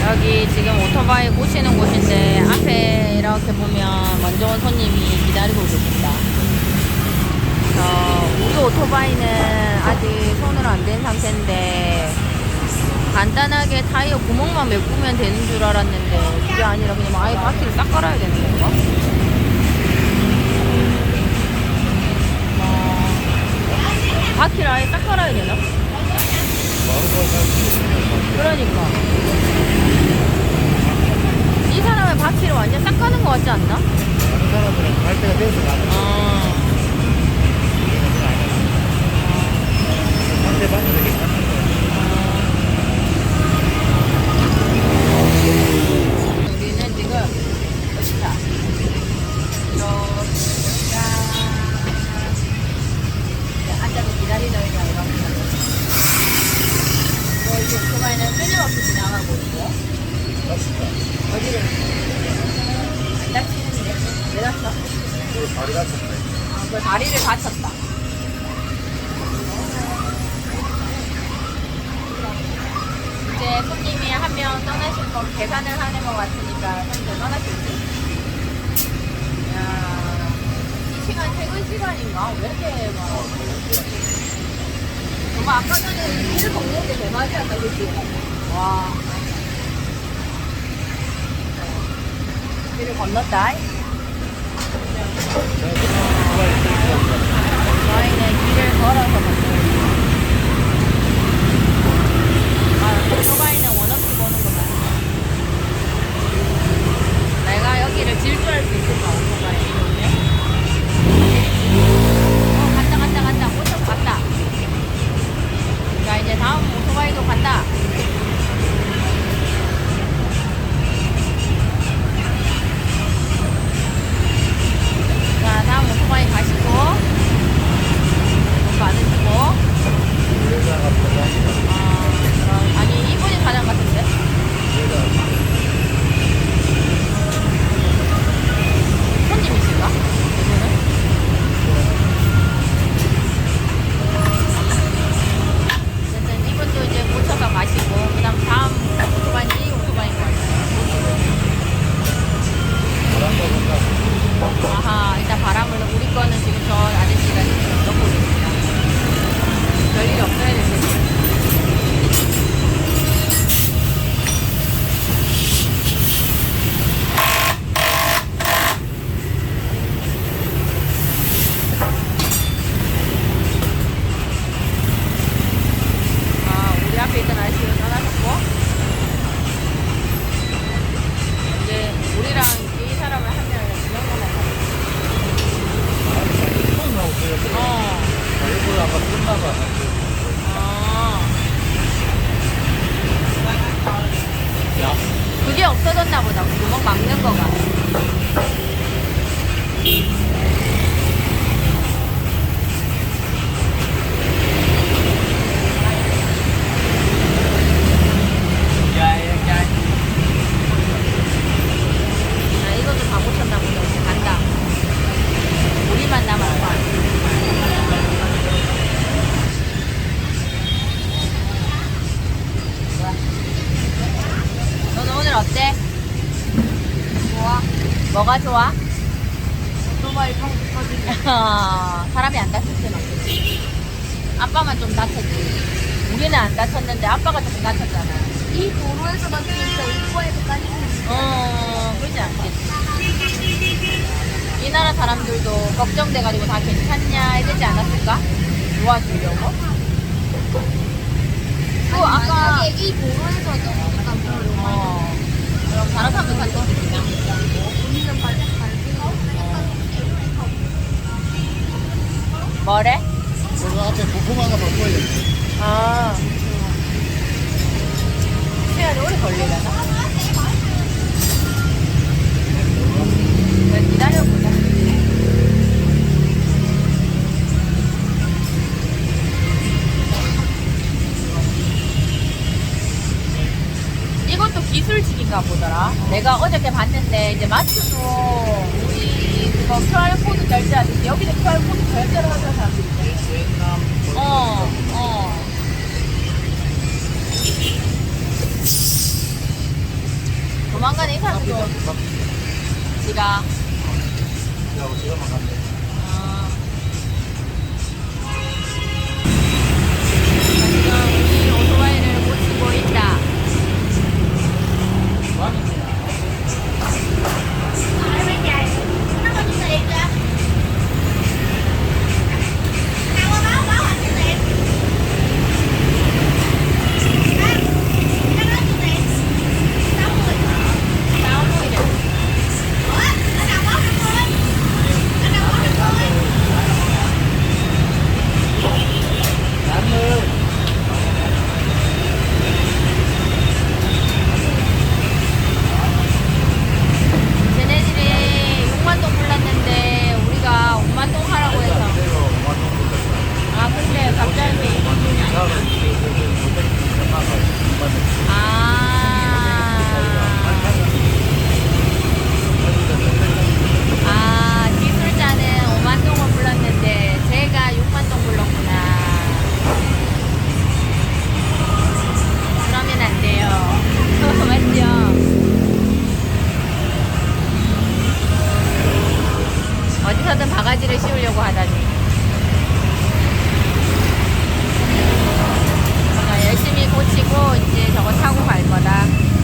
여기 지금 오토바이 고치는 곳인데 앞에 이렇게 보면 먼저 온 손님이 기다리고 계십니다. 우리 오토바이는 아직 손으로 안 된 상태인데 간단하게 타이어 구멍만 메꾸면 되는 줄 알았는데 그게 아니라 그냥 아예 바퀴를 싹 깔아야 되는 건가? 바퀴를 아예 싹 깔아야 되나? 그러니까 이 사람은 바퀴를 완전 싹 까는 것 같지 않나? 다른 사람들은 갈 때가 돼서 가는 거야. 상대방은 되게 가는 거야. 우리는 지금 멋있다. 이렇게 앉아서 기다리다가 이렇게 이 오토바이는 끊임없이 지나가고 있고 어디를 안 다치는데 왜 다쳐? 다리 다쳤네. 그 다리를 다쳤다. 이제 손님이 한 명 떠나실 거 계산을 하는 것 같으니까 손님 떠나실지. 야, 이 시간 퇴근 시간인가? 왜 이렇게 막 정말 아까 전에 길을 걷는 게 대박이었다, 그치? 와. 길을 건넜다. 저희는 길을 걸어서 걷고 오토바이는 원없이 보는구만. 내가 여기를 질주할 수 있을까, 오토바이 이러면? 간다. 고쳐 갔다. 자, 이제 다음 오토바이도 간다. 자, 다음 오토바이 가시고, 돈 받으시고. 아니, 이분이 가장 같은데? 손님이실까? 이분은? 어쨌든 이분도 이제 고쳐서 가시고, 그 다음 오토바이는 이 오토바이인 것 같아요. 아하, 일단 바람을, 우리 거는 지금 저 아저씨가 지금 넣고 있습니다. 별일 없어야 될 텐데. 우리 앞에 있던 아저씨는 떠나셨고, 이제 우리랑 이 사람을 한 명을 두명만 일부러 아까 끝나봐. 야. 그게 없어졌나 보다. 구멍 막는 거가. 이것도 다 고쳤나 보다. 이제 간다. 우리만 남았어. 너는 오늘 어때? 좋아. 뭐가 좋아? 오토바이 타고 싶어지네. 사람이 안 다쳤지, 막. 아빠만 좀 다쳤지. 우리는 안 다쳤는데 아빠가 조금 다쳤잖아. 이 도로에서만 진짜 입구에서 다니는 그러지 않겠지. 이 나라 사람들도 걱정돼가지고 다 괜찮냐 이러지 않았을까? 도와주려고? 또 아까 이 도로에서도 약간 별로 그럼 다른 사람도 다쳤겠지. 우리는 밟고 뭐래? 저거 앞에 부품 하나 바꿔야 돼. 시간이 오래 걸리려나? 그냥 기다려보자. 이것도 기술직인가 보더라. 내가 어저께 봤는데 이제 마트도 우리 그거 QR코드 결제하듯이 여기도 QR코드 결제를 하는 사람들이 있어. 조만간에 이 사람도 지가. 지가만 갔네. 지금 우리 오토바이를 고치고 있다.